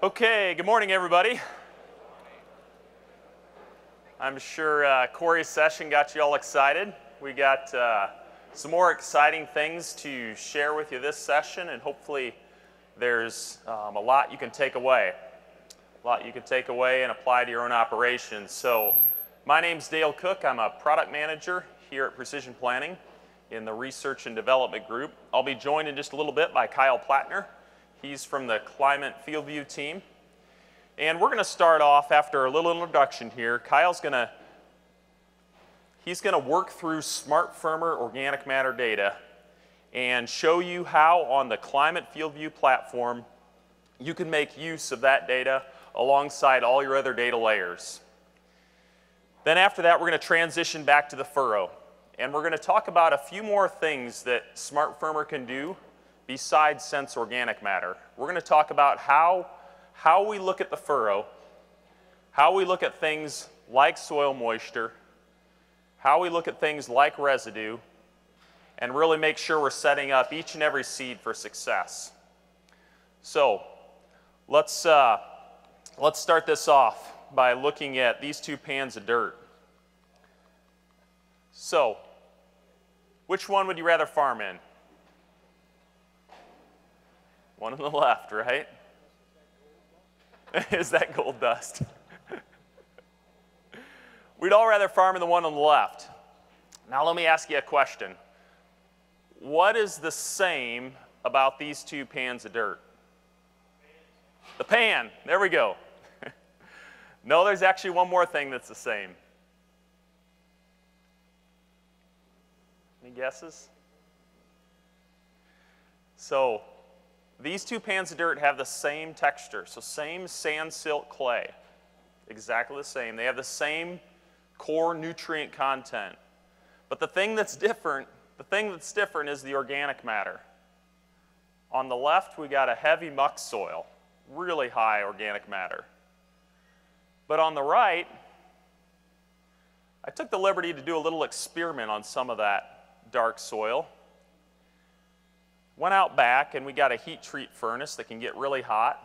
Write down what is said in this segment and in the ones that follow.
Okay, good morning, everybody. I'm sure Corey's session got you all excited. We got some more exciting things to share with you this session, and hopefully there's a lot you can take away. And apply to your own operations. So my name's Dale Cook. I'm a product manager here at Precision Planting in the Research and Development Group. I'll be joined in just a little bit by Kyle Plattner. He's from the Climate FieldView team. And we're going to start off after a little introduction here. Kyle's going to work through SmartFirmer organic matter data and show you how on the Climate FieldView platform you can make use of that data alongside all your other data layers. Then after that, we're going to transition back to the furrow. And we're going to talk about a few more things that SmartFirmer can do besides sense organic matter. We're going to talk about how we look at the furrow, how we look at things like soil moisture, how we look at things like residue, and really make sure we're setting up each and every seed for success. So let's start this off by looking at these two pans of dirt. So, which one would you rather farm in? One on the left, right? Is that gold dust? We'd all rather farm in the one on the left. Now let me ask you a question. What is the same about these two pans of dirt? The pan. There we go. No, there's actually one more thing that's the same. Any guesses? So, these two pans of dirt have the same texture, so same sand silt clay, exactly the same. They have the same core nutrient content. But the thing that's different is the organic matter. On the left, we got a heavy muck soil, really high organic matter. But on the right, I took the liberty to do a little experiment on some of that dark soil. Went out back and we got a heat treat furnace that can get really hot.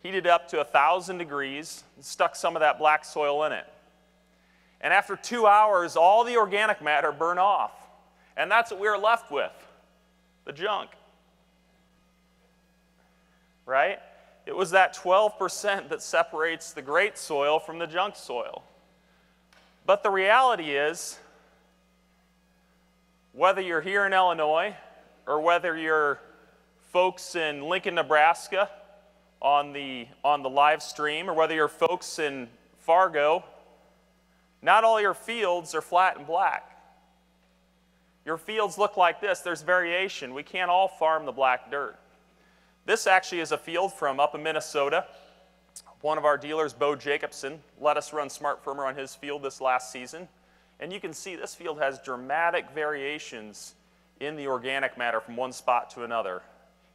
Heated up to 1,000 degrees and stuck some of that black soil in it. And after 2 hours, all the organic matter burned off. And that's what we were left with, the junk. Right? It was that 12% that separates the great soil from the junk soil. But the reality is, whether you're here in Illinois or whether you're folks in Lincoln, Nebraska on the live stream, or whether you're folks in Fargo, not all your fields are flat and black. Your fields look like this. There's variation. We can't all farm the black dirt. This actually is a field from up in Minnesota. One of our dealers, Bo Jacobson, let us run SmartFirmer on his field this last season. And you can see this field has dramatic variations in the organic matter from one spot to another.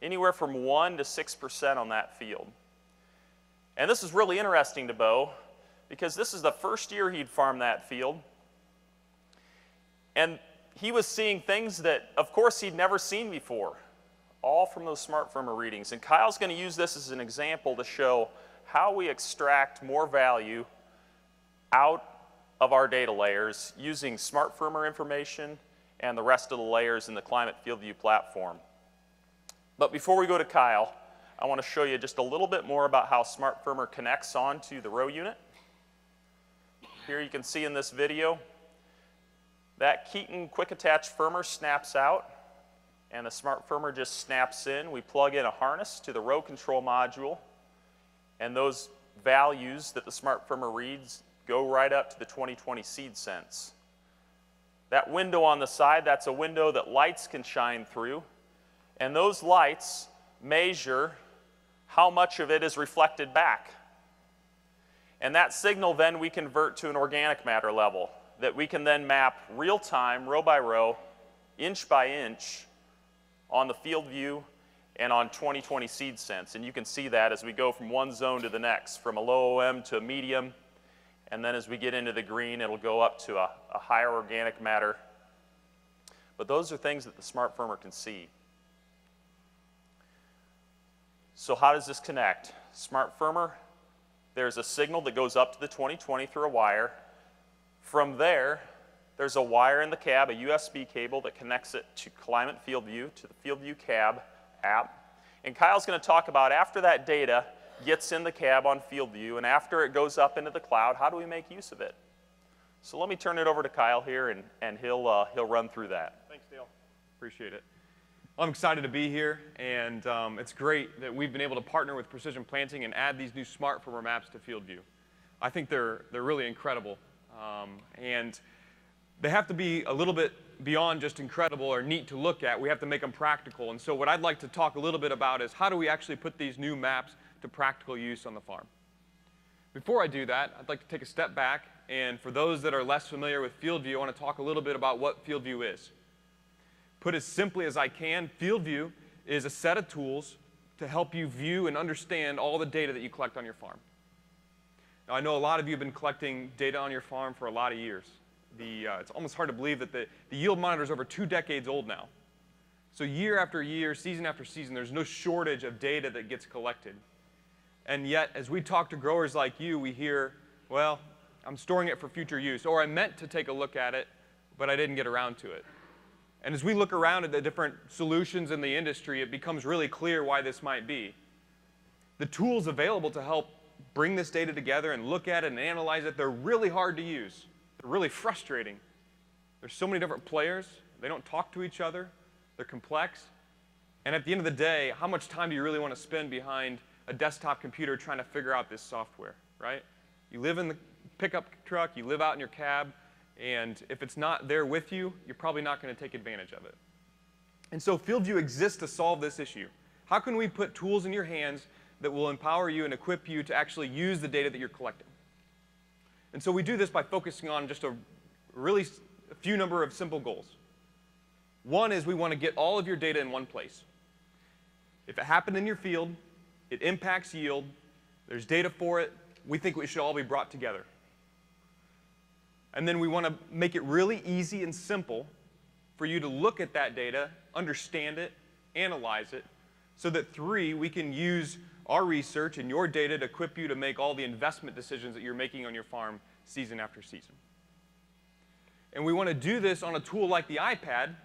Anywhere from 1 to 6% on that field. And this is really interesting to Bo because this is the first year he'd farmed that field. And he was seeing things that, of course, he'd never seen before, all from those SmartFirmer readings. And Kyle's going to use this as an example to show how we extract more value out of our data layers using SmartFirmer information and the rest of the layers in the Climate FieldView platform. But before we go to Kyle, I want to show you just a little bit more about how SmartFirmer connects onto the row unit. Here you can see in this video, that Keeton Quick Attach Firmer snaps out, and the SmartFirmer just snaps in. We plug in a harness to the row control module, and those values that the SmartFirmer reads go right up to the 2020 seed sense. That window on the side, that's a window that lights can shine through, and those lights measure how much of it is reflected back. And that signal then we convert to an organic matter level that we can then map real time, row by row, inch by inch on the field view and on 2020 seed sense. And you can see that as we go from one zone to the next, from a low OM to a medium. And then as we get into the green, it'll go up to a higher organic matter. But those are things that the SmartFirmer can see. So how does this connect? Smart Firmer, there's a signal that goes up to the 2020 through a wire. From there, there's a wire in the cab, a USB cable that connects it to Climate FieldView, to the FieldView cab app. And Kyle's going to talk about after that data gets in the cab on FieldView and after it goes up into the cloud, how do we make use of it? So let me turn it over to Kyle here, and he'll run through that. Thanks, Dale. Appreciate it. I'm excited to be here, and it's great that we've been able to partner with Precision Planting and add these new Smart Firmer maps to FieldView. I think they're really incredible, and they have to be a little bit beyond just incredible or neat to look at. We have to make them practical, and so what I'd like to talk a little bit about is how do we actually put these new maps to practical use on the farm. Before I do that, I'd like to take a step back, and for those that are less familiar with FieldView, I want to talk a little bit about what FieldView is. Put as simply as I can, FieldView is a set of tools to help you view and understand all the data that you collect on your farm. Now, I know a lot of you have been collecting data on your farm for a lot of years. It's almost hard to believe that the yield monitor is over 2 decades old now. So year after year, season after season, there's no shortage of data that gets collected. And yet, as we talk to growers like you, we hear, well, I'm storing it for future use, or I meant to take a look at it, but I didn't get around to it. And as we look around at the different solutions in the industry, it becomes really clear why this might be. The tools available to help bring this data together and look at it and analyze it, they're really hard to use. They're really frustrating. There's so many different players. They don't talk to each other. They're complex. And at the end of the day, how much time do you really want to spend behind a desktop computer trying to figure out this software, right? You live in the pickup truck, you live out in your cab, and if it's not there with you, you're probably not going to take advantage of it. And so FieldView exists to solve this issue. How can we put tools in your hands that will empower you and equip you to actually use the data that you're collecting? And so we do this by focusing on just a few number of simple goals. One is we want to get all of your data in one place. If it happened in your field, it impacts yield, there's data for it, we think it should all be brought together. And then we want to make it really easy and simple for you to look at that data, understand it, analyze it, so that 3, we can use our research and your data to equip you to make all the investment decisions that you're making on your farm season after season. And we want to do this on a tool like the iPad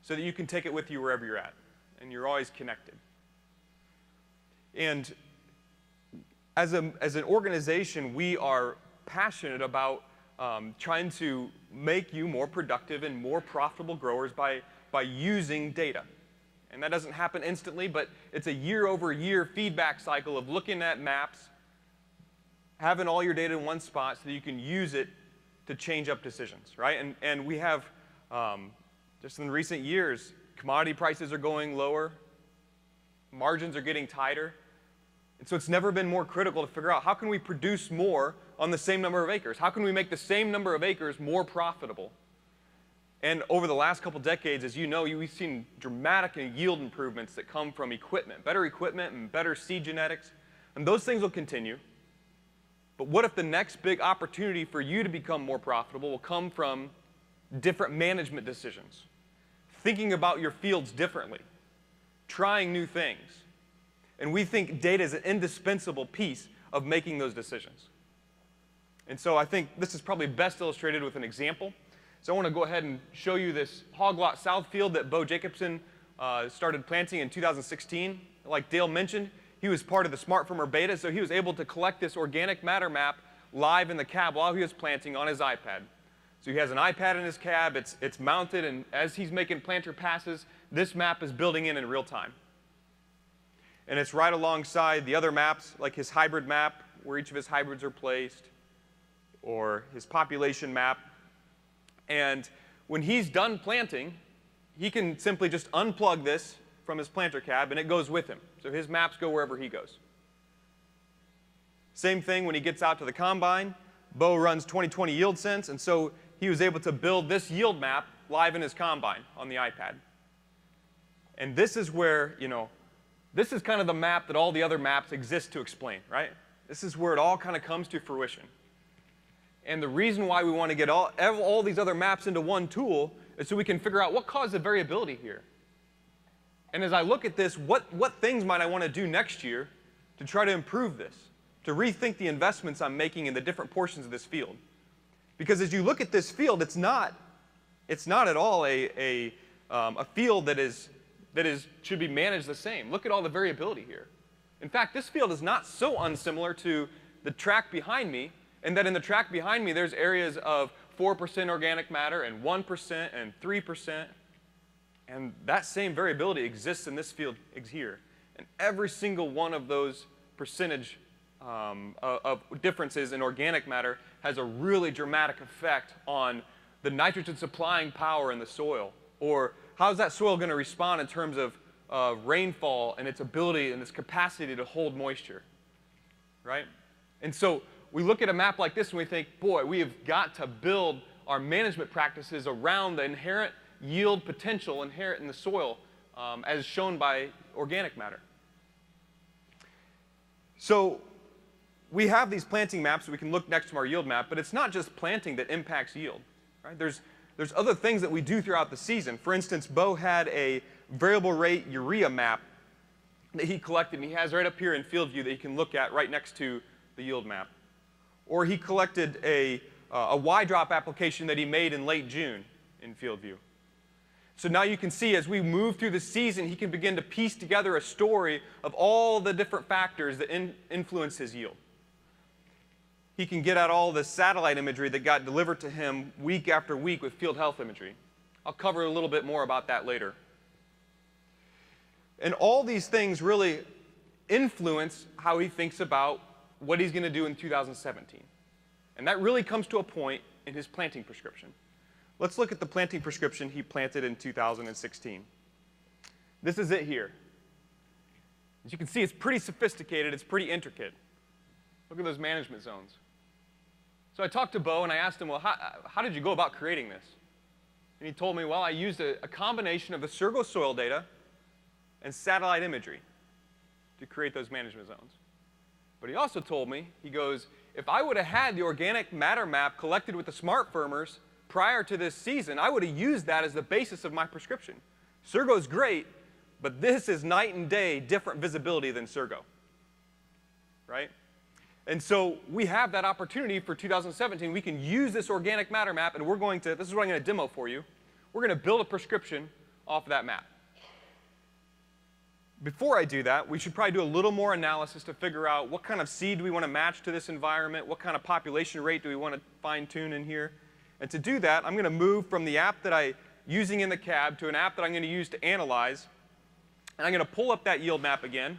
so that you can take it with you wherever you're at, and you're always connected. And as an organization, we are passionate about trying to make you more productive and more profitable growers by using data. And that doesn't happen instantly, but it's a year-over-year feedback cycle of looking at maps, having all your data in one spot so that you can use it to change up decisions, right? And we have, just in recent years, commodity prices are going lower, margins are getting tighter. And so it's never been more critical to figure out how can we produce more on the same number of acres? How can we make the same number of acres more profitable? And over the last couple decades, as you know, we've seen dramatic yield improvements that come from better equipment and better seed genetics. And those things will continue. But what if the next big opportunity for you to become more profitable will come from different management decisions? Thinking about your fields differently, trying new things. And we think data is an indispensable piece of making those decisions. And so I think this is probably best illustrated with an example. So I want to go ahead and show you this Hog Lot South field that Bo Jacobson started planting in 2016. Like Dale mentioned, he was part of the Smart Firmer beta, so he was able to collect this organic matter map live in the cab while he was planting on his iPad. So he has an iPad in his cab, it's mounted, and as he's making planter passes, this map is building in real time. And it's right alongside the other maps, like his hybrid map, where each of his hybrids are placed, or his population map. And when he's done planting, he can simply just unplug this from his planter cab, and it goes with him. So his maps go wherever he goes. Same thing when he gets out to the combine. Bo runs 2020 YieldSense, and so he was able to build this yield map live in his combine on the iPad. And this is where, this is kind of the map that all the other maps exist to explain, right? This is where it all kind of comes to fruition. And the reason why we want to get all these other maps into one tool is so we can figure out what caused the variability here. And as I look at this, what things might I want to do next year to try to improve this, to rethink the investments I'm making in the different portions of this field? Because as you look at this field, it's not at all a field that should be managed the same. Look at all the variability here. In fact, this field is not so unsimilar to the track behind me, and that in the track behind me there's areas of 4% organic matter and 1% and 3%. And that same variability exists in this field here. And every single one of those percentage of differences in organic matter has a really dramatic effect on the nitrogen supplying power in the soil, or how's that soil going to respond in terms of rainfall and its ability and its capacity to hold moisture, right? And so we look at a map like this and we think, boy, we have got to build our management practices around the inherent yield potential inherent in the soil as shown by organic matter. So we have these planting maps that we can look next to our yield map, but it's not just planting that impacts yield, right? There's other things that we do throughout the season. For instance, Bo had a variable rate urea map that he collected, and he has right up here in field view that you can look at right next to the yield map. Or he collected a Y-drop application that he made in late June in field view. So now you can see as we move through the season, he can begin to piece together a story of all the different factors that influence his yield. He can get at all the satellite imagery that got delivered to him week after week with field health imagery. I'll cover a little bit more about that later. And all these things really influence how he thinks about what he's going to do in 2017. And that really comes to a point in his planting prescription. Let's look at the planting prescription he planted in 2016. This is it here. As you can see, it's pretty sophisticated. It's pretty intricate. Look at those management zones. So I talked to Bo, and I asked him, well, how did you go about creating this? And he told me, well, I used a combination of the Surgo soil data and satellite imagery to create those management zones. But he also told me, he goes, if I would have had the organic matter map collected with the smart firmers prior to this season, I would have used that as the basis of my prescription. Surgo's great, but this is night and day different visibility than Surgo, right? And so we have that opportunity for 2017. We can use this organic matter map, and this is what I'm going to demo for you. We're going to build a prescription off of that map. Before I do that, we should probably do a little more analysis to figure out what kind of seed do we want to match to this environment, what kind of population rate do we want to fine-tune in here. And to do that, I'm going to move from the app that I'm using in the cab to an app that I'm going to use to analyze. And I'm going to pull up that yield map again.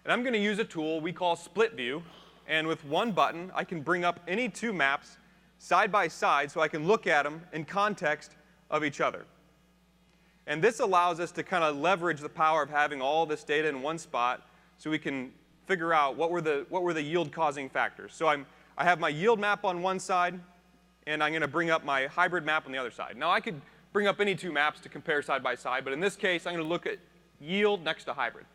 And I'm going to use a tool we call Split View. And with one button, I can bring up any two maps side by side so I can look at them in context of each other. And this allows us to kind of leverage the power of having all this data in one spot so we can figure out what were the yield-causing factors. So I have my yield map on one side, and I'm going to bring up my hybrid map on the other side. Now, I could bring up any two maps to compare side by side, but in this case, I'm going to look at yield next to hybrid.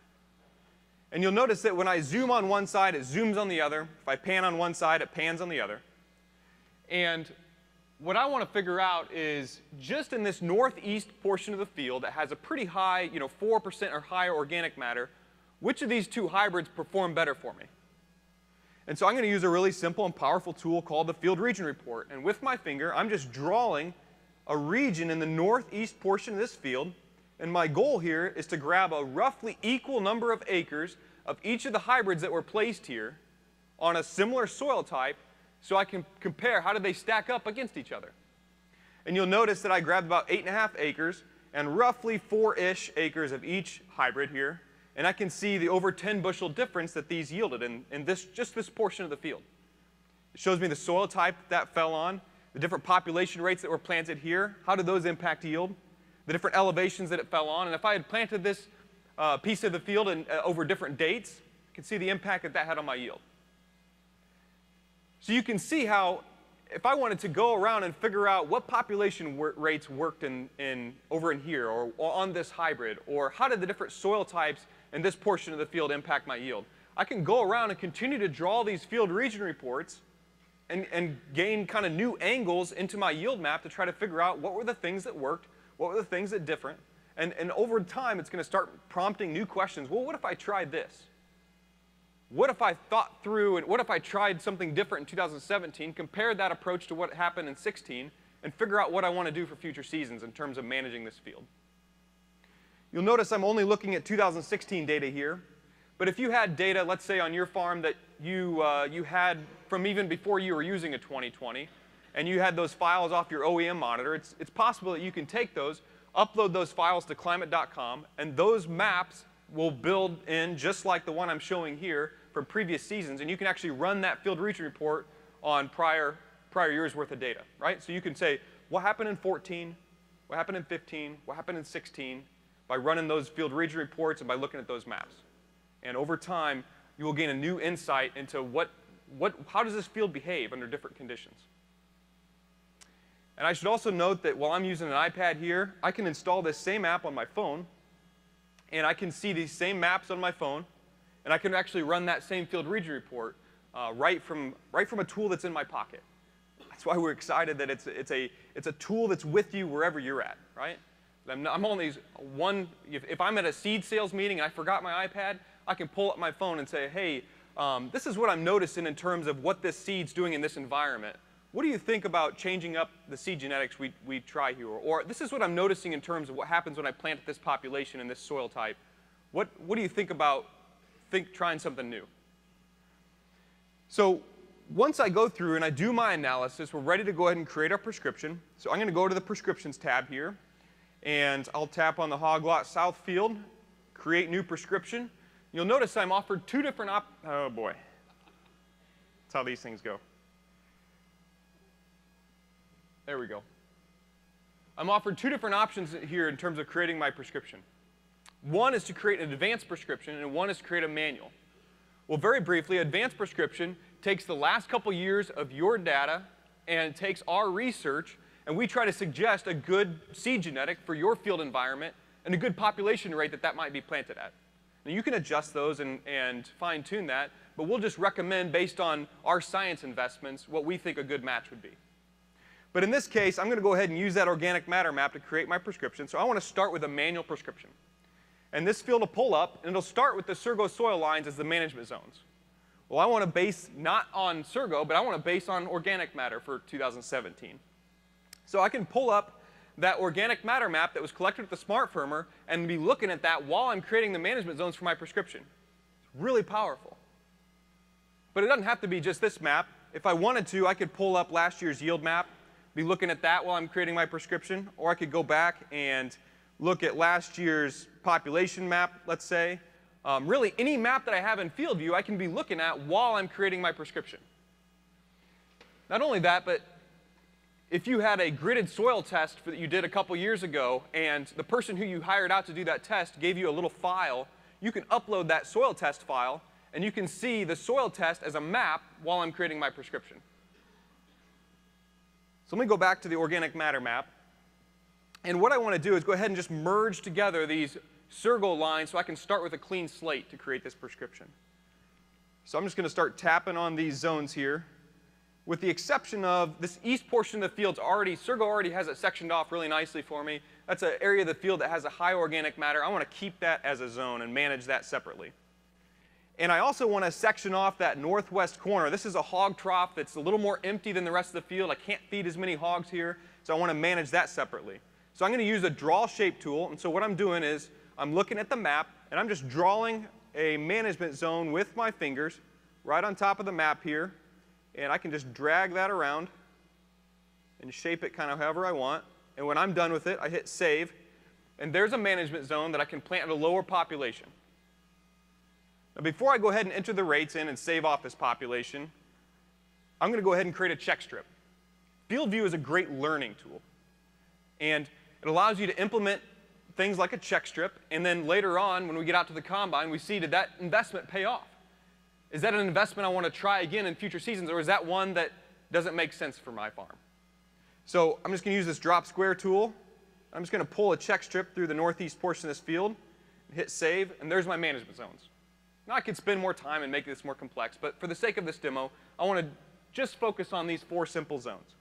And you'll notice that when I zoom on one side, it zooms on the other. If I pan on one side, it pans on the other. And what I want to figure out is just in this northeast portion of the field that has a pretty high, 4% or higher organic matter, which of these two hybrids perform better for me? And so I'm going to use a really simple and powerful tool called the Field Region Report. And with my finger, I'm just drawing a region in the northeast portion of this field. And my goal here is to grab a roughly equal number of acres of each of the hybrids that were placed here on a similar soil type so I can compare how do they stack up against each other. And you'll notice that I grabbed about 8.5 acres and roughly 4-ish acres of each hybrid here. And I can see the over 10 bushel difference that these yielded in just this portion of the field. It shows me the soil type that fell on, the different population rates that were planted here, how did those impact yield, the different elevations that it fell on. And if I had planted this piece of the field over different dates, you can see the impact that that had on my yield. So you can see how, if I wanted to go around and figure out what population rates worked over in here or on this hybrid, or how did the different soil types in this portion of the field impact my yield, I can go around and continue to draw these field region reports and gain kind of new angles into my yield map to try to figure out what were the things that worked, what were the things that different, And over time, it's going to start prompting new questions. Well, what if I tried this? What if I thought through, and what if I tried something different in 2017, compared that approach to what happened in 16, and figure out what I want to do for future seasons in terms of managing this field? You'll notice I'm only looking at 2016 data here. But if you had data, let's say on your farm that you had from even before you were using a 2020, and you had those files off your OEM monitor, it's possible that you can take those, upload those files to climate.com, and those maps will build in just like the one I'm showing here from previous seasons, and you can actually run that field region report on prior years' worth of data, right? So you can say, what happened in 14, what happened in 15, what happened in 16, by running those field region reports and by looking at those maps. And over time, you will gain a new insight into how does this field behave under different conditions. And I should also note that while I'm using an iPad here, I can install this same app on my phone, and I can see these same maps on my phone, and I can actually run that same field region report right from a tool that's in my pocket. That's why we're excited that it's a tool that's with you wherever you're at, right? I'm on these if I'm at a seed sales meeting and I forgot my iPad, I can pull up my phone and say, hey, this is what I'm noticing in terms of what this seed's doing in this environment. What do you think about changing up the seed genetics we try here? Or this is what I'm noticing in terms of what happens when I plant this population in this soil type. What do you think about trying something new? So once I go through and I do my analysis, we're ready to go ahead and create our prescription. So I'm going to go to the prescriptions tab here, and I'll tap on the Hog Lot South field, create new prescription. You'll notice I'm offered two different oh boy. That's how these things go. There we go. I'm offered two different options here in terms of creating my prescription. One is to create an advanced prescription, and one is to create a manual. Well, very briefly, advanced prescription takes the last couple years of your data and takes our research, and we try to suggest a good seed genetic for your field environment and a good population rate that might be planted at. Now, you can adjust those and fine-tune that, but we'll just recommend, based on our science investments, what we think a good match would be. But in this case, I'm going to go ahead and use that organic matter map to create my prescription. So I want to start with a manual prescription. And this field will pull up, and it'll start with the Surgo soil lines as the management zones. Well, I want to base not on Surgo, but I want to base on organic matter for 2017. So I can pull up that organic matter map that was collected at the Smart Firmer and be looking at that while I'm creating the management zones for my prescription. It's really powerful. But it doesn't have to be just this map. If I wanted to, I could pull up last year's yield map, be looking at that while I'm creating my prescription, or I could go back and look at last year's population map, let's say. Really, any map that I have in field view, I can be looking at while I'm creating my prescription. Not only that, but if you had a gridded soil test that you did a couple years ago, and the person who you hired out to do that test gave you a little file, you can upload that soil test file, and you can see the soil test as a map while I'm creating my prescription. So let me go back to the organic matter map. And what I want to do is go ahead and just merge together these Surgo lines so I can start with a clean slate to create this prescription. So I'm just going to start tapping on these zones here. With the exception of this east portion of the field, Surgo already has it sectioned off really nicely for me. That's an area of the field that has a high organic matter. I want to keep that as a zone and manage that separately. And I also want to section off that northwest corner. This is a hog trough that's a little more empty than the rest of the field. I can't feed as many hogs here, so I want to manage that separately. So I'm going to use a draw shape tool, and so what I'm doing is I'm looking at the map, and I'm just drawing a management zone with my fingers right on top of the map here, and I can just drag that around and shape it kind of however I want. And when I'm done with it, I hit save, and there's a management zone that I can plant at a lower population. Now, before I go ahead and enter the rates in and save off this population, I'm going to go ahead and create a check strip. FieldView is a great learning tool, and it allows you to implement things like a check strip, and then later on, when we get out to the combine, we see, did that investment pay off? Is that an investment I want to try again in future seasons, or is that one that doesn't make sense for my farm? So I'm just going to use this drop square tool. I'm just going to pull a check strip through the northeast portion of this field, hit save, and there's my management zones. Now I could spend more time and make this more complex, but for the sake of this demo, I want to just focus on these 4 simple zones.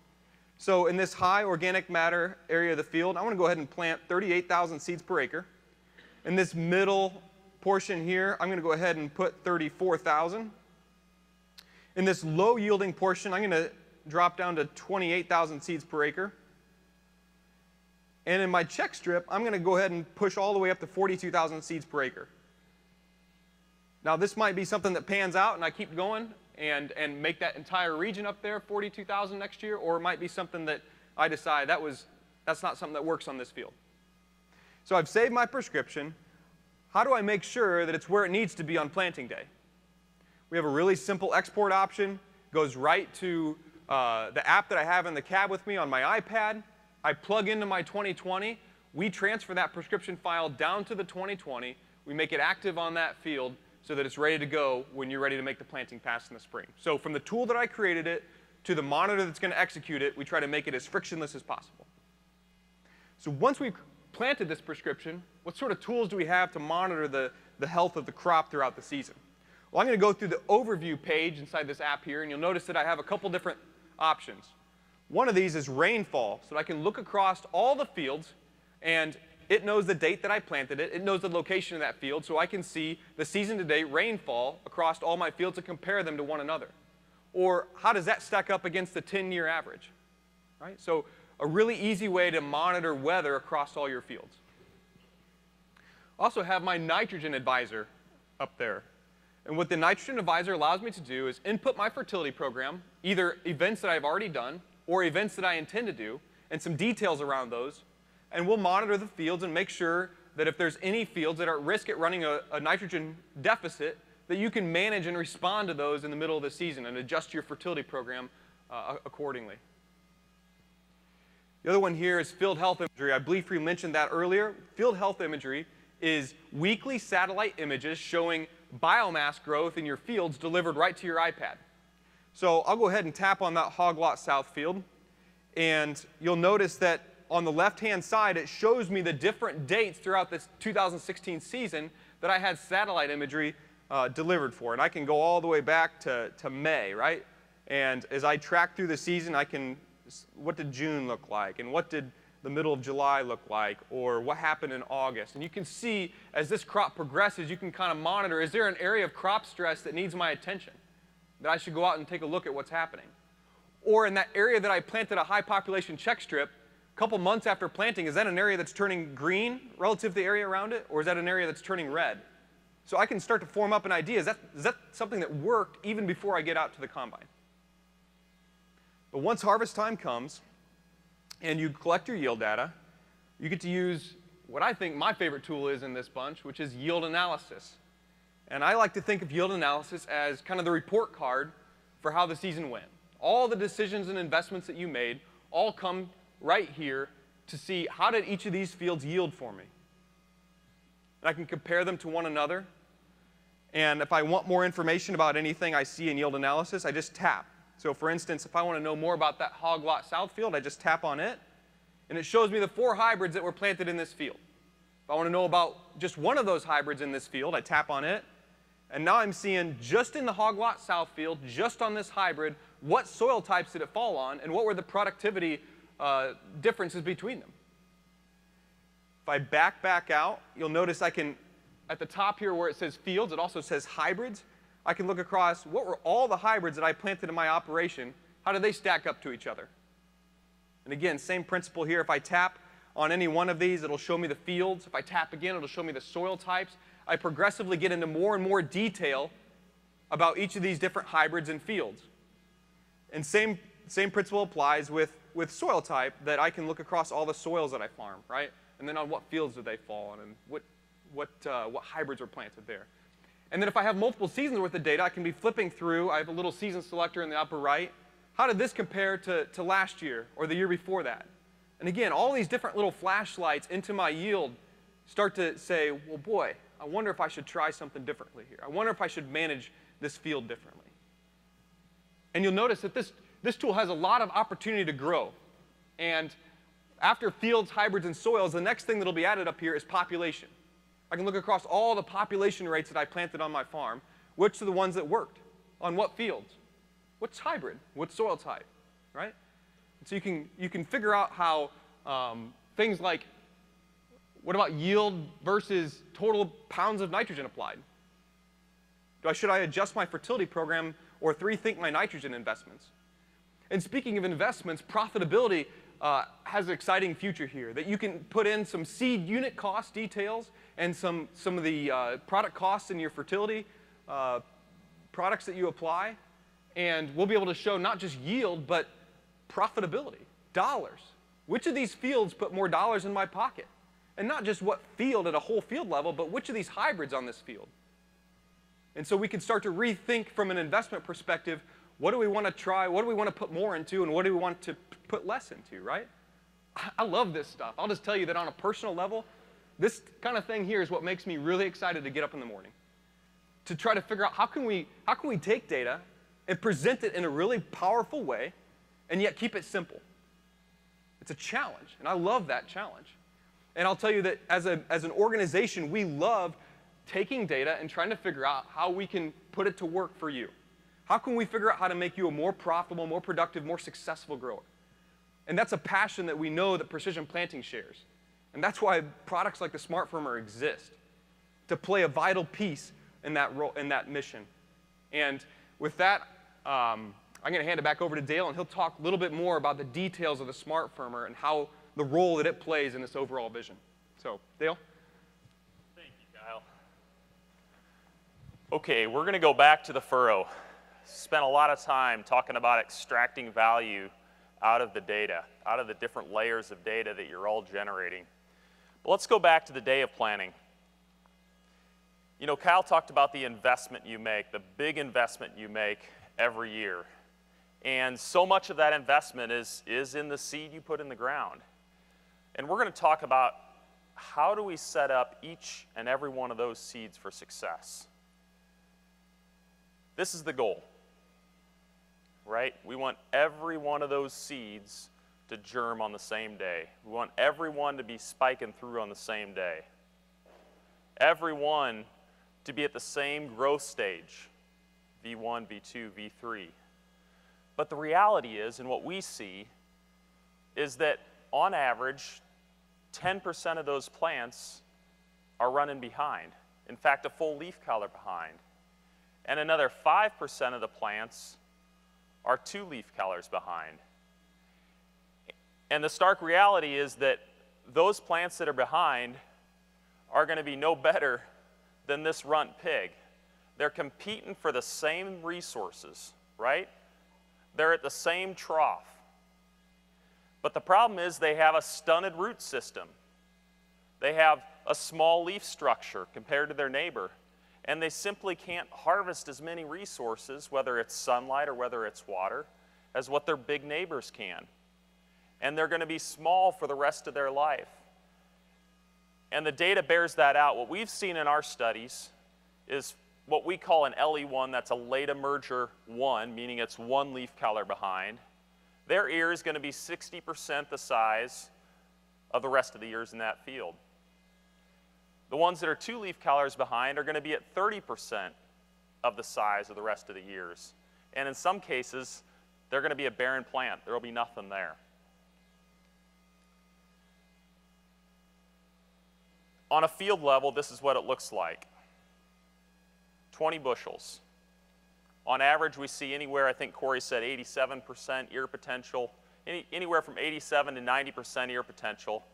So in this high organic matter area of the field, I want to go ahead and plant 38,000 seeds per acre. In this middle portion here, I'm going to go ahead and put 34,000. In this low yielding portion, I'm going to drop down to 28,000 seeds per acre. And in my check strip, I'm going to go ahead and push all the way up to 42,000 seeds per acre. Now, this might be something that pans out and I keep going and make that entire region up there 42,000 next year, or it might be something that I decide that's not something that works on this field. So I've saved my prescription. How do I make sure that it's where it needs to be on planting day? We have a really simple export option. It goes right to the app that I have in the cab with me on my iPad. I plug into my 2020. We transfer that prescription file down to the 2020. We make it active on that field so that it's ready to go when you're ready to make the planting pass in the spring. So from the tool that I created it to the monitor that's going to execute it, we try to make it as frictionless as possible. So once we've planted this prescription, what sort of tools do we have to monitor the health of the crop throughout the season? Well, I'm going to go through the overview page inside this app here, and you'll notice that I have a couple different options. One of these is rainfall, so I can look across all the fields, and it knows the date that I planted it. It knows the location of that field, so I can see the season-to-date rainfall across all my fields and compare them to one another. Or how does that stack up against the 10-year average? Right? So a really easy way to monitor weather across all your fields. Also have my nitrogen advisor up there. And what the nitrogen advisor allows me to do is input my fertility program, either events that I've already done or events that I intend to do, and some details around those. And we'll monitor the fields and make sure that if there's any fields that are at risk at running a nitrogen deficit, that you can manage and respond to those in the middle of the season and adjust your fertility program accordingly. The other one here is field health imagery. I briefly mentioned that earlier. Field health imagery is weekly satellite images showing biomass growth in your fields delivered right to your iPad. So I'll go ahead and tap on that Hog Lot South field, and you'll notice that on the left-hand side, it shows me the different dates throughout this 2016 season that I had satellite imagery delivered for. And I can go all the way back to May, right? And as I track through the season, what did June look like? And what did the middle of July look like? Or what happened in August? And you can see, as this crop progresses, you can kind of monitor, is there an area of crop stress that needs my attention? That I should go out and take a look at what's happening? Or in that area that I planted a high population check strip, a couple months after planting, is that an area that's turning green relative to the area around it? Or is that an area that's turning red? So I can start to form up an idea. Is that something that worked even before I get out to the combine? But once harvest time comes and you collect your yield data, you get to use what I think my favorite tool is in this bunch, which is yield analysis. And I like to think of yield analysis as kind of the report card for how the season went. All the decisions and investments that you made all come right here to see how did each of these fields yield for me. And I can compare them to one another. And if I want more information about anything I see in yield analysis, I just tap. So for instance, if I want to know more about that Hog Lot South field, I just tap on it, and it shows me the 4 hybrids that were planted in this field. If I want to know about just one of those hybrids in this field, I tap on it, and now I'm seeing just in the Hog Lot South field, just on this hybrid, what soil types did it fall on, and what were the productivity differences between them. If I back out, you'll notice I can, at the top here where it says fields, it also says hybrids. I can look across what were all the hybrids that I planted in my operation, how do they stack up to each other? And again, same principle here. If I tap on any one of these, it'll show me the fields. If I tap again, it'll show me the soil types. I progressively get into more and more detail about each of these different hybrids and fields. And same principle applies with soil type, that I can look across all the soils that I farm, right? And then on what fields do they fall on, and what hybrids are planted there. And then if I have multiple seasons worth of data, I can be flipping through. I have a little season selector in the upper right. How did this compare to last year or the year before that? And again, all these different little flashlights into my yield start to say, well, boy, I wonder if I should try something differently here. I wonder if I should manage this field differently. And you'll notice that this tool has a lot of opportunity to grow. And after fields, hybrids, and soils, the next thing that will be added up here is population. I can look across all the population rates that I planted on my farm. Which are the ones that worked? On what fields? What's hybrid? What soil type? Right? So you can figure out how things like, what about yield versus total pounds of nitrogen applied? Should I adjust my fertility program or rethink my nitrogen investments? And speaking of investments, profitability has an exciting future here, that you can put in some seed unit cost details and some of the product costs in your fertility products that you apply, and we'll be able to show not just yield, but profitability, dollars. Which of these fields put more dollars in my pocket? And not just what field at a whole field level, but which of these hybrids on this field? And so we can start to rethink from an investment perspective, what do we want to try, what do we want to put more into, and what do we want to put less into, right? I love this stuff. I'll just tell you that on a personal level, this kind of thing here is what makes me really excited to get up in the morning, to try to figure out how can we take data and present it in a really powerful way and yet keep it simple. It's a challenge, and I love that challenge. And I'll tell you that as an organization, we love taking data and trying to figure out how we can put it to work for you. How can we figure out how to make you a more profitable, more productive, more successful grower? And that's a passion that we know that Precision Planting shares. And that's why products like the Smart Firmer exist, to play a vital piece in that role, in that mission. And with that, I'm going to hand it back over to Dale, and he'll talk a little bit more about the details of the Smart Firmer and how the role that it plays in this overall vision. So, Dale? Thank you, Kyle. Okay, we're going to go back to the furrow. Spent a lot of time talking about extracting value out of the data, out of the different layers of data that you're all generating. But let's go back to the day of planting. You know, Kyle talked about the investment you make, the big investment you make every year. And so much of that investment is in the seed you put in the ground. And we're going to talk about how do we set up each and every one of those seeds for success. This is the goal, right? We want every one of those seeds to germ on the same day. We want everyone to be spiking through on the same day. Everyone to be at the same growth stage, V1, V2, V3. But the reality is, and what we see, is that on average, 10% of those plants are running behind. In fact, a full leaf color behind. And another 5% of the plants are 2 leaf colors behind. And the stark reality is that those plants that are behind are going to be no better than this runt pig. They're competing for the same resources, right? They're at the same trough. But the problem is they have a stunted root system. They have a small leaf structure compared to their neighbor. And they simply can't harvest as many resources, whether it's sunlight or whether it's water, as what their big neighbors can. And they're going to be small for the rest of their life. And the data bears that out. What we've seen in our studies is what we call an LE1, that's a late emerger 1, meaning it's 1 leaf color behind. Their ear is going to be 60% the size of the rest of the ears in that field. The ones that are 2 leaf colors behind are going to be at 30% of the size of the rest of the ears. And in some cases, they're going to be a barren plant. There will be nothing there. On a field level, this is what it looks like. 20 bushels. On average, we see anywhere, I think Corey said 87% ear potential, anywhere from 87 to 90% ear potential,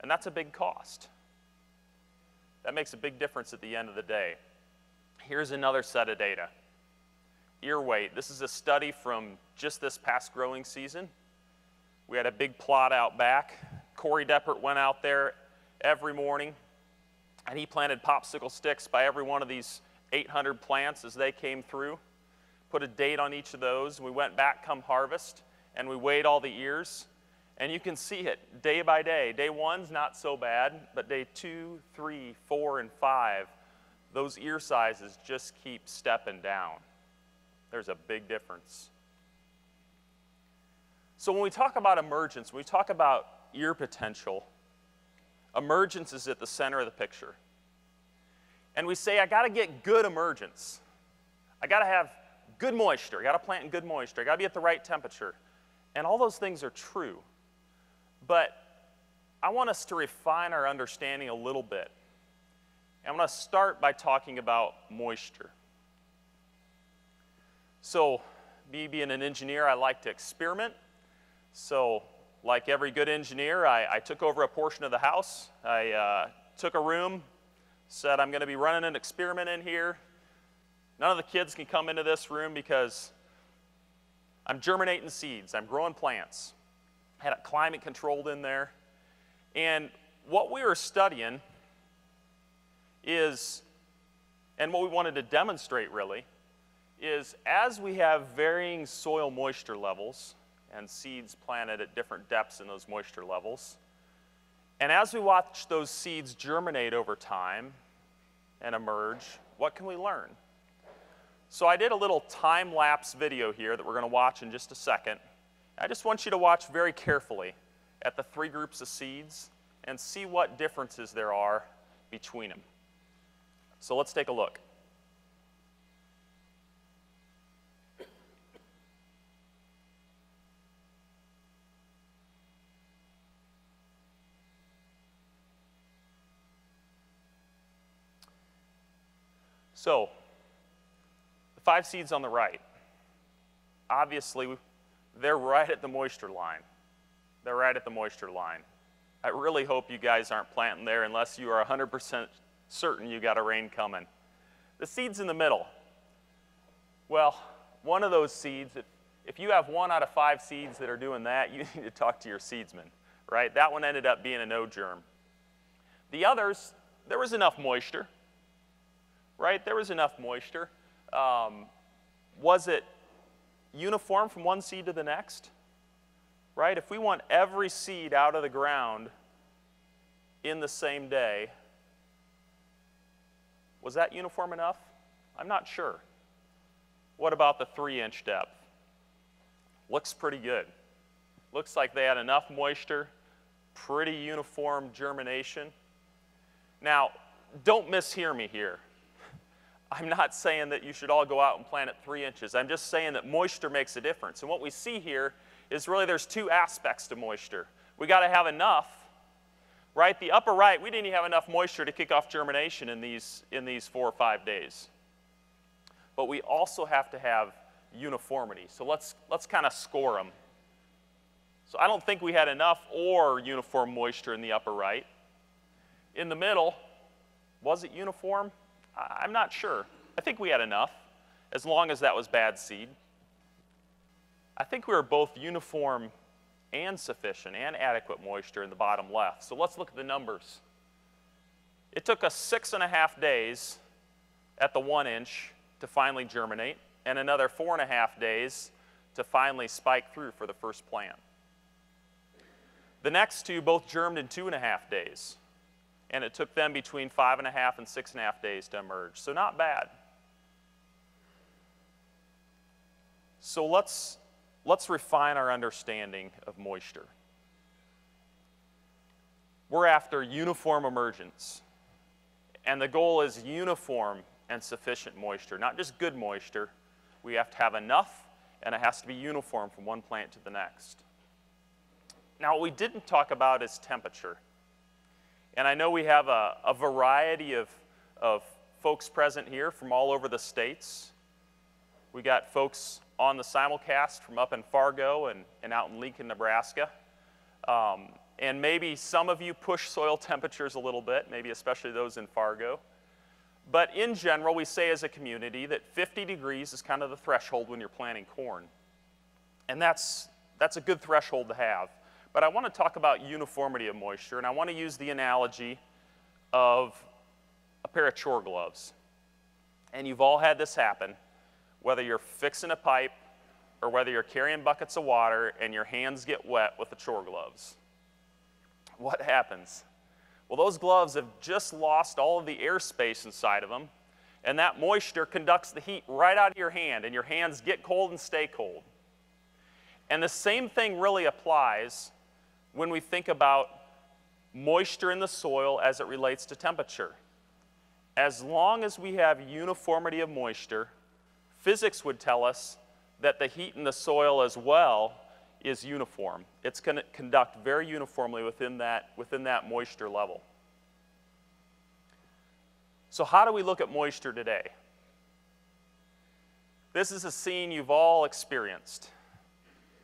and that's a big cost. That makes a big difference at the end of the day. Here's another set of data. Ear weight. This is a study from just this past growing season. We had a big plot out back. Corey Deppert went out there every morning, and he planted popsicle sticks by every one of these 800 plants as they came through. Put a date on each of those. We went back come harvest, and we weighed all the ears. And you can see it day by day. Day 1's not so bad, but day 2, 3, 4, and 5, those ear sizes just keep stepping down. There's a big difference. So when we talk about emergence, when we talk about ear potential, emergence is at the center of the picture. And we say, I got to get good emergence. I got to have good moisture. I got to plant in good moisture. I got to be at the right temperature. And all those things are true. But I want us to refine our understanding a little bit. I'm going to start by talking about moisture. So, me being an engineer, I like to experiment. So, like every good engineer, I took over a portion of the house. I took a room, said I'm going to be running an experiment in here. None of the kids can come into this room because I'm germinating seeds. I'm growing plants. I had it climate controlled in there. And what we were studying is, and what we wanted to demonstrate really, is as we have varying soil moisture levels and seeds planted at different depths in those moisture levels, and as we watch those seeds germinate over time and emerge, what can we learn? So I did a little time-lapse video here that we're going to watch in just a second. I just want you to watch very carefully at the three groups of seeds and see what differences there are between them. So let's take a look. So, the 5 seeds on the right, obviously, they're right at the moisture line. They're right at the moisture line. I really hope you guys aren't planting there unless you are 100% certain you got a rain coming. The seeds in the middle, well, one of those seeds, if you have 1 out of 5 seeds that are doing that, you need to talk to your seedsman, right? That one ended up being a no germ. The others, there was enough moisture, right? There was enough moisture. Was it uniform from one seed to the next? Right? If we want every seed out of the ground in the same day, was that uniform enough? I'm not sure. What about the 3-inch depth? Looks pretty good. Looks like they had enough moisture, pretty uniform germination. Now, don't mishear me here. I'm not saying that you should all go out and plant at 3 inches. I'm just saying that moisture makes a difference. And what we see here is really there's 2 aspects to moisture. We got to have enough, right? The upper right, we didn't even have enough moisture to kick off germination in these 4 or 5 days. But we also have to have uniformity. So let's kind of score them. So I don't think we had enough or uniform moisture in the upper right. In the middle, was it uniform? I'm not sure. I think we had enough, as long as that was bad seed. I think we were both uniform and sufficient and adequate moisture in the bottom left. So let's look at the numbers. It took us 6.5 days at the 1 inch to finally germinate, and another 4.5 days to finally spike through for the first plant. The next 2 both germed in 2.5 days. And it took them between 5.5 and 6.5 days to emerge. So not bad. So let's refine our understanding of moisture. We're after uniform emergence. And the goal is uniform and sufficient moisture, not just good moisture. We have to have enough, and it has to be uniform from one plant to the next. Now, what we didn't talk about is temperature. And I know we have a variety of folks present here from all over the states. We got folks on the simulcast from up in Fargo and out in Lincoln, Nebraska. And maybe some of you push soil temperatures a little bit, maybe especially those in Fargo. But in general, we say as a community that 50 degrees is kind of the threshold when you're planting corn. And that's a good threshold to have. But I want to talk about uniformity of moisture, and I want to use the analogy of a pair of chore gloves. And you've all had this happen, whether you're fixing a pipe or whether you're carrying buckets of water and your hands get wet with the chore gloves. What happens? Well, those gloves have just lost all of the airspace inside of them, and that moisture conducts the heat right out of your hand, and your hands get cold and stay cold. And the same thing really applies when we think about moisture in the soil as it relates to temperature. As long as we have uniformity of moisture, physics would tell us that the heat in the soil as well is uniform. It's going to conduct very uniformly within that moisture level. So how do we look at moisture today? This is a scene you've all experienced.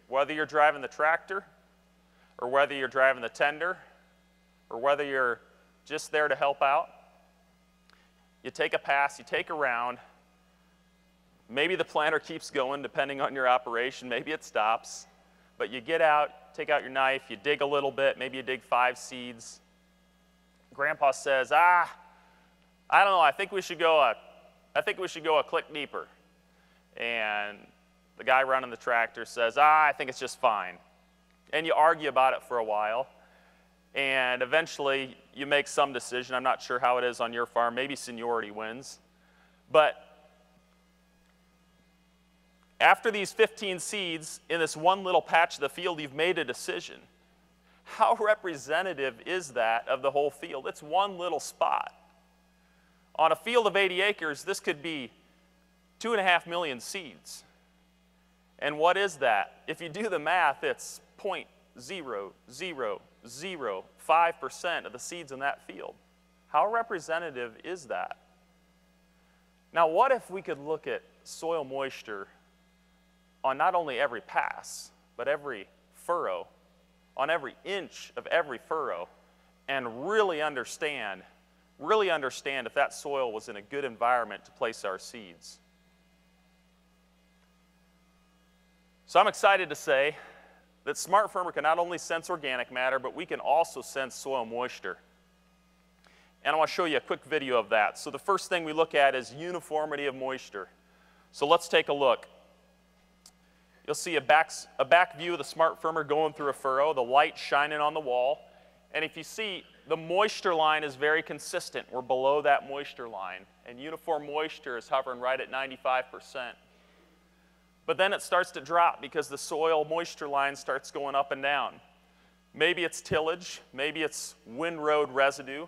Whether you're driving the tractor, or whether you're driving the tender, or whether you're just there to help out, you take a pass, you take a round. Maybe the planter keeps going depending on your operation, maybe it stops. But you get out, take out your knife, you dig a little bit, maybe you dig 5 seeds. Grandpa says, I don't know, I think we should go a click deeper. And the guy running the tractor says, I think it's just fine. And you argue about it for a while. And eventually you make some decision. I'm not sure how it is on your farm. Maybe seniority wins. But after these 15 seeds in this one little patch of the field, you've made a decision. How representative is that of the whole field? It's one little spot. On a field of 80 acres, this could be 2.5 million seeds. And what is that? If you do the math, it's 0.0005% of the seeds in that field. How representative is that? Now, what if we could look at soil moisture on not only every pass, but every furrow, on every inch of every furrow, and really understand if that soil was in a good environment to place our seeds? So I'm excited to say that SmartFirmer can not only sense organic matter, but we can also sense soil moisture. And I want to show you a quick video of that. So the first thing we look at is uniformity of moisture. So let's take a look. You'll see a back view of the SmartFirmer going through a furrow, the light shining on the wall. And if you see, the moisture line is very consistent. We're below that moisture line. And uniform moisture is hovering right at 95%. But then it starts to drop because the soil moisture line starts going up and down. Maybe it's tillage, maybe it's windrow residue,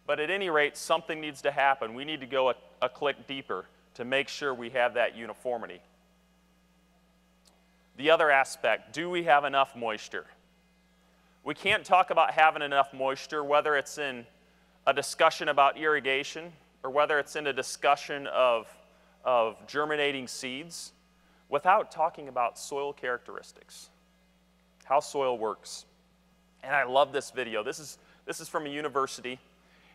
but at any rate, something needs to happen. We need to go a click deeper to make sure we have that uniformity. The other aspect, do we have enough moisture? We can't talk about having enough moisture, whether it's in a discussion about irrigation or whether it's in a discussion of germinating seeds, without talking about soil characteristics, how soil works. And I love this video. This is from a university,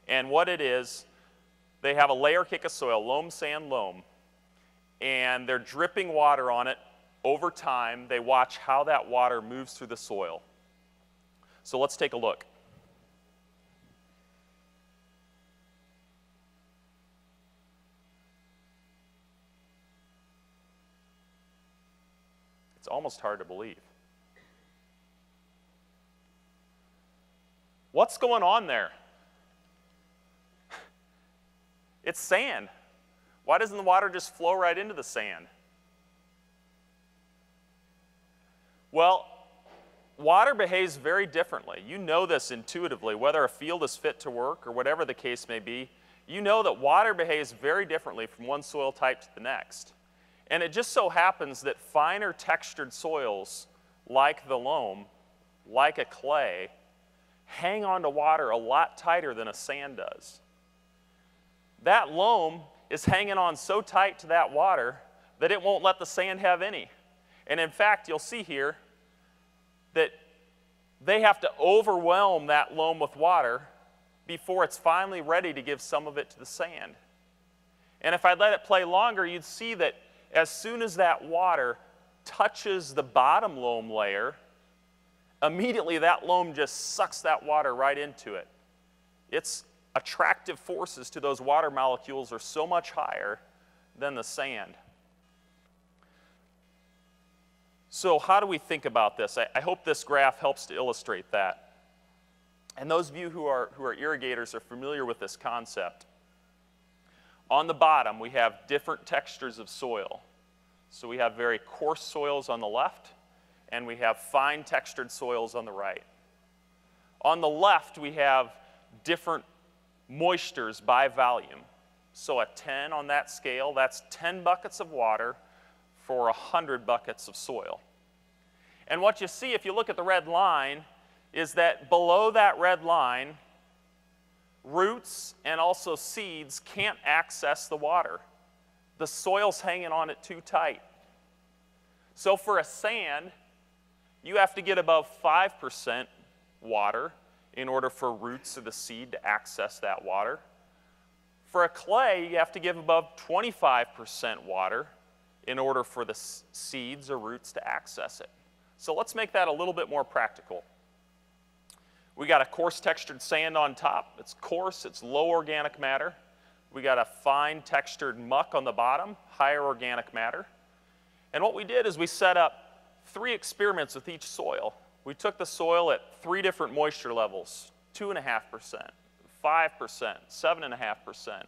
and what it is, they have a layer cake of soil, loam, sand, loam, and they're dripping water on it over time. They watch how that water moves through the soil. So let's take a look. It's almost hard to believe. What's going on there? It's sand. Why doesn't the water just flow right into the sand? Well, water behaves very differently. You know this intuitively, whether a field is fit to work or whatever the case may be. You know that water behaves very differently from one soil type to the next. And it just so happens that finer textured soils, like the loam, like a clay, hang on to water a lot tighter than a sand does. That loam is hanging on so tight to that water that it won't let the sand have any. And in fact, you'll see here that they have to overwhelm that loam with water before it's finally ready to give some of it to the sand. And if I let it play longer, you'd see that as soon as that water touches the bottom loam layer, immediately that loam just sucks that water right into it. Its attractive forces to those water molecules are so much higher than the sand. So how do we think about this? I hope this graph helps to illustrate that. And those of you who are irrigators are familiar with this concept. On the bottom, we have different textures of soil. So we have very coarse soils on the left, and we have fine textured soils on the right. On the left, we have different moistures by volume. So a 10 on that scale, that's 10 buckets of water for 100 buckets of soil. And what you see if you look at the red line is that below that red line, roots and also seeds can't access the water. The soil's hanging on it too tight. So for a sand, you have to get above 5% water in order for roots of the seed to access that water. For a clay, you have to give above 25% water in order for the seeds or roots to access it. So let's make that a little bit more practical. We got a coarse textured sand on top. It's coarse, it's low organic matter. We got a fine textured muck on the bottom, higher organic matter. And what we did is we set up 3 experiments with each soil. We took the soil at 3 different moisture levels, 2.5%, 5%, 7.5%.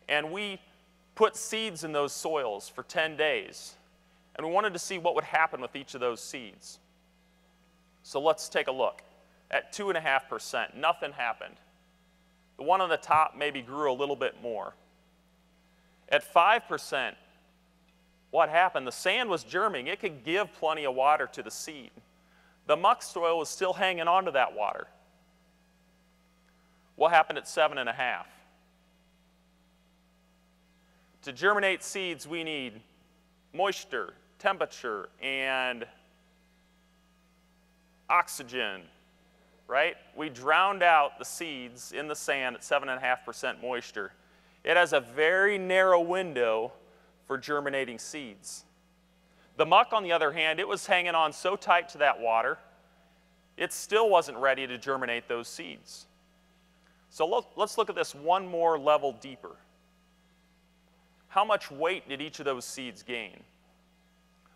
And we put seeds in those soils for 10 days. And we wanted to see what would happen with each of those seeds. So let's take a look. At 2.5%, nothing happened. The one on the top maybe grew a little bit more. At 5%, what happened? The sand was germing. It could give plenty of water to the seed. The muck soil was still hanging on to that water. What happened at 7.5? To germinate seeds, we need moisture, temperature, and oxygen, right? We drowned out the seeds in the sand at 7.5% moisture. It has a very narrow window for germinating seeds. The muck, on the other hand, it was hanging on so tight to that water, it still wasn't ready to germinate those seeds. So let's look at this one more level deeper. How much weight did each of those seeds gain?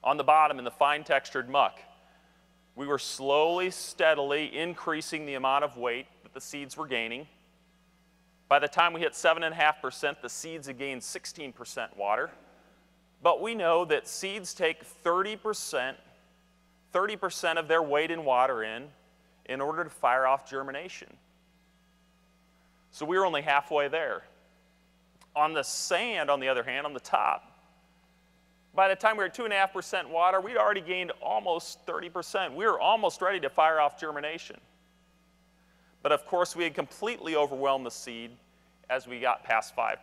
On the bottom, in the fine textured muck, we were slowly, steadily increasing the amount of weight that the seeds were gaining. By the time we hit 7.5%, the seeds had gained 16% water. But we know that seeds take 30% of their weight in water in order to fire off germination. So we were only halfway there. On the sand, on the other hand, on the top, by the time we were at 2.5% water, we'd already gained almost 30%. We were almost ready to fire off germination. But of course, we had completely overwhelmed the seed as we got past 5%.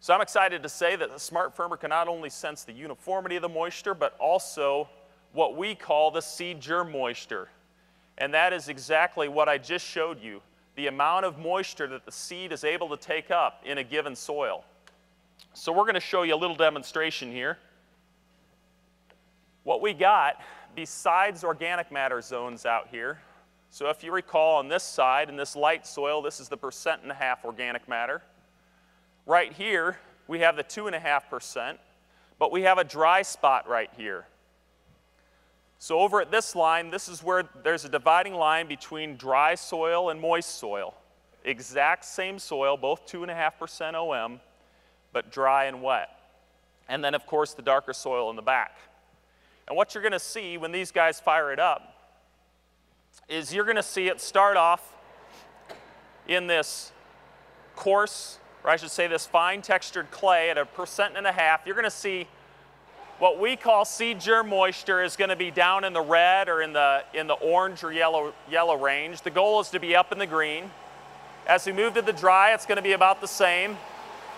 So I'm excited to say that the Smart Firmer can not only sense the uniformity of the moisture, but also what we call the seed germ moisture. And that is exactly what I just showed you, the amount of moisture that the seed is able to take up in a given soil. So we're going to show you a little demonstration here. What we got, besides organic matter zones out here, so if you recall on this side, in this light soil, this is the 1.5% organic matter. Right here, we have the 2.5%, but we have a dry spot right here. So over at this line, this is where there's a dividing line between dry soil and moist soil. Exact same soil, both 2.5% OM, but dry and wet. And then, of course, the darker soil in the back. And what you're going to see when these guys fire it up is you're going to see it start off in this coarse, or I should say this fine textured clay at 1.5%. You're going to see what we call seed germ moisture is going to be down in the red or in the orange or yellow range. The goal is to be up in the green. As we move to the dry, it's going to be about the same.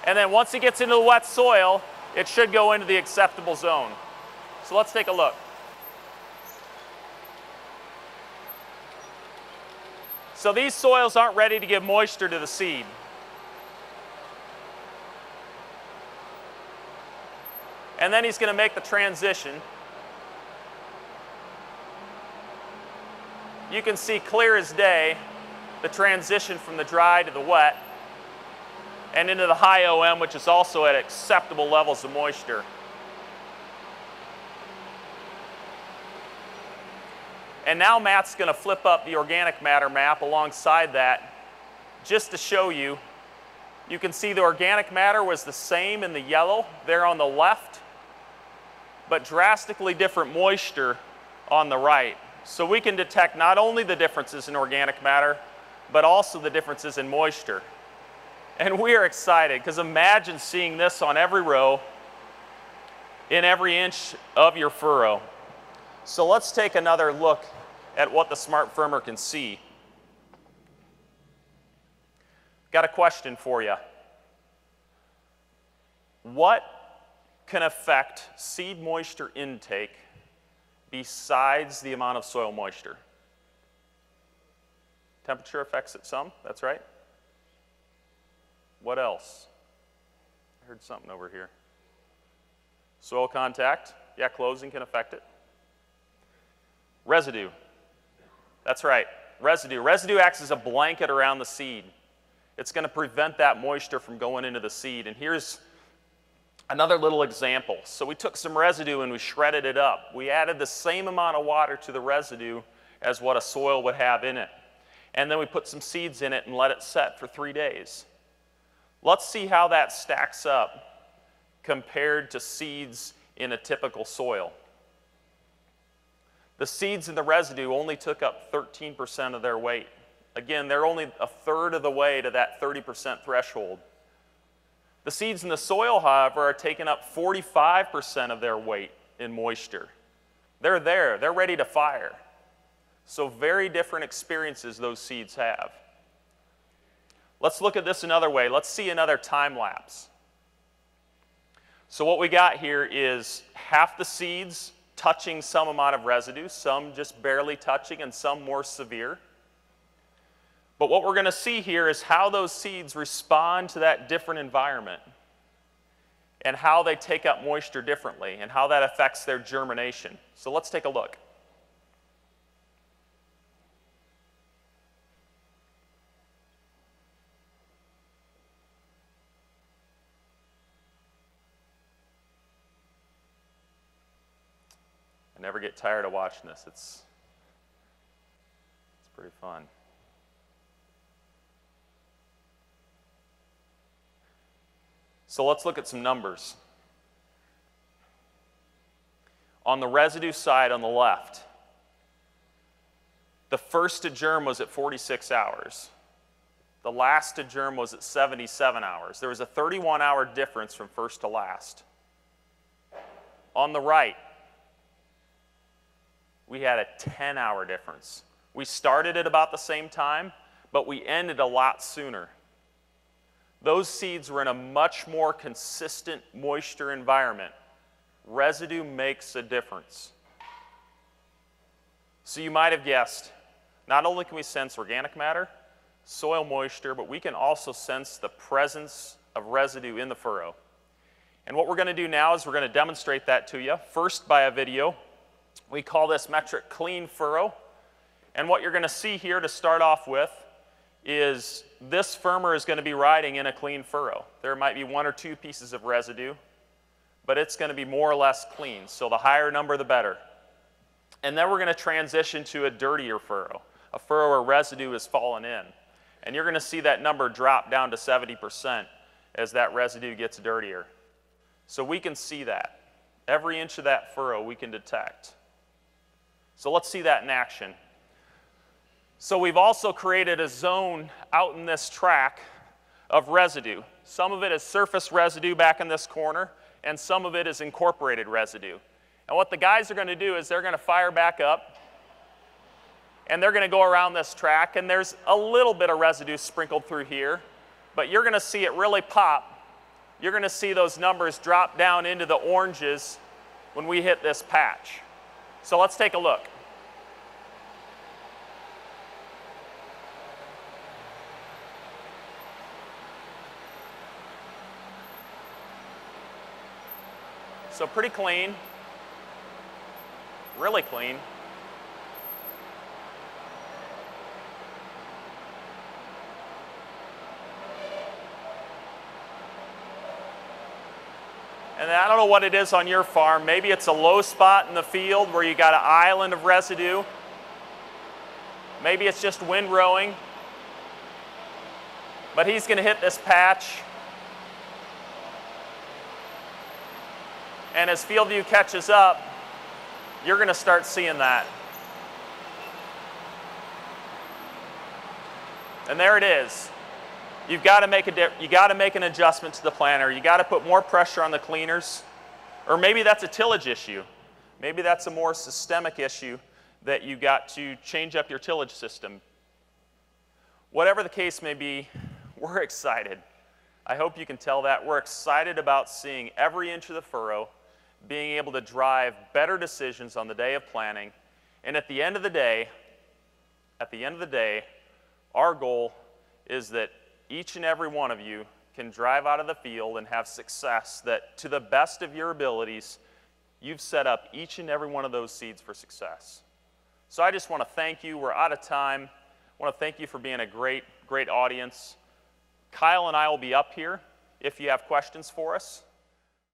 And then once it gets into the wet soil, it should go into the acceptable zone. So let's take a look. So these soils aren't ready to give moisture to the seed. And then he's going to make the transition. You can see clear as day the transition from the dry to the wet and into the high OM, which is also at acceptable levels of moisture. And now Matt's going to flip up the organic matter map alongside that just to show you. You can see the organic matter was the same in the yellow there on the left, but drastically different moisture on the right. So we can detect not only the differences in organic matter, but also the differences in moisture. And we are excited because imagine seeing this on every row in every inch of your furrow. So let's take another look at what the Smart Firmer can see. Got a question for you. What can affect seed moisture intake besides the amount of soil moisture? Temperature affects it some, that's right. What else? I heard something over here. Soil contact, yeah, closing can affect it. Residue, that's right, residue. Residue acts as a blanket around the seed. It's going to prevent that moisture from going into the seed. And here's another little example. So we took some residue and we shredded it up. We added the same amount of water to the residue as what a soil would have in it. And then we put some seeds in it and let it set for 3 days. Let's see how that stacks up compared to seeds in a typical soil. The seeds in the residue only took up 13% of their weight. Again, they're only a third of the way to that 30% threshold. The seeds in the soil, however, are taking up 45% of their weight in moisture. They're there, they're ready to fire. So very different experiences those seeds have. Let's look at this another way. Let's see another time lapse. So what we got here is half the seeds touching some amount of residue, some just barely touching, and some more severe. But what we're going to see here is how those seeds respond to that different environment and how they take up moisture differently and how that affects their germination. So let's take a look. I never get tired of watching this. It's pretty fun. So let's look at some numbers. On the residue side on the left, the first to germ was at 46 hours. The last to germ was at 77 hours. There was a 31-hour difference from first to last. On the right, we had a 10-hour difference. We started at about the same time, but we ended a lot sooner. Those seeds were in a much more consistent moisture environment. Residue makes a difference. So you might have guessed, not only can we sense organic matter, soil moisture, but we can also sense the presence of residue in the furrow. And what we're going to do now is we're going to demonstrate that to you, first by a video. We call this metric clean furrow. And what you're going to see here to start off with is this firmer is going to be riding in a clean furrow. There might be 1 or 2 pieces of residue, but it's going to be more or less clean. So the higher number, the better. And then we're going to transition to a dirtier furrow, a furrow where residue has fallen in. And you're going to see that number drop down to 70% as that residue gets dirtier. So we can see that. Every inch of that furrow we can detect. So let's see that in action. So we've also created a zone out in this track of residue. Some of it is surface residue back in this corner, and some of it is incorporated residue. And what the guys are going to do is they're going to fire back up, and they're going to go around this track, and there's a little bit of residue sprinkled through here, but you're going to see it really pop. You're going to see those numbers drop down into the oranges when we hit this patch. So let's take a look. So pretty clean, really clean. And I don't know what it is on your farm. Maybe it's a low spot in the field where you got an island of residue. Maybe it's just windrowing. But he's going to hit this patch. And as field view catches up, you're going to start seeing that. And there it is. You've got to make an adjustment to the planter. You've got to put more pressure on the cleaners. Or maybe that's a tillage issue. Maybe that's a more systemic issue that you got to change up your tillage system. Whatever the case may be, we're excited. I hope you can tell that. We're excited about seeing every inch of the furrow, being able to drive better decisions on the day of planting. And at the end of the day, our goal is that each and every one of you can drive out of the field and have success, that to the best of your abilities, you've set up each and every one of those seeds for success. So I just want to thank you. We're out of time. I want to thank you for being a great audience. Kyle and I will be up here if you have questions for us.